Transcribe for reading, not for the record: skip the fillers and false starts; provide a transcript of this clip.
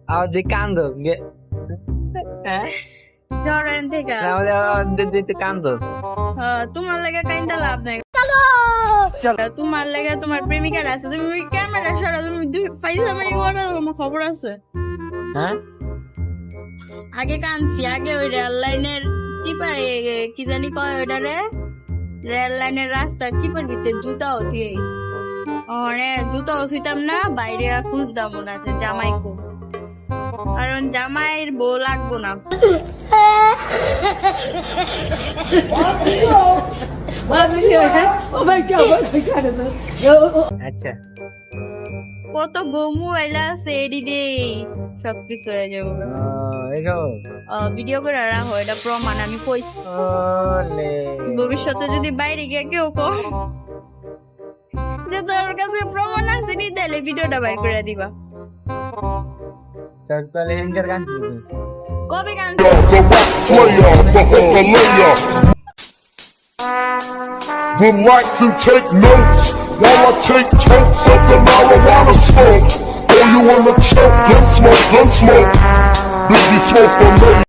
আর দি কান্দ হ্যাঁ সরেন থেকে দিতে কান্দ তোমার লাগে কাইন্দা লাভ নাই তোমার লাগে তোমার প্রেমিকার আছে তুমি ক্যামেরা সরা তুমি ফাইজলামি করো আমার খবর আছে হ্যাঁ আগে কানছি আগে ওই রেল লাইনের চিপার কি জানি কয় ওইটা রেল লাইনের রাস্তার চিপার ভিতরে জুতা উঠিয়েছ মানে জুতা উঠিতাম না বাইরে খুঁজতাম না যে জামাই কো কারণ জামাইয়ের বউ লাগবো না আচ্ছা কত গমু আইলা আছে এডিডে সবকিছু হয়ে যাবো ভিডিও করে রাখো এটা প্রমাণ আমি কইছি ভবিষ্যতে যদি বাইরে গিয়ে কেউ কম যে তোর কাছে প্রমাণ আছে নি তাহলে ভিডিওটা বাইর করে দিবা চটকালে হেঞ্জার গান কবে গান Would like to take notes while I take totes of the marijuana smoke. Oh, you wanna choke? Gun smoke, gun smoke. Biggie smoke for me.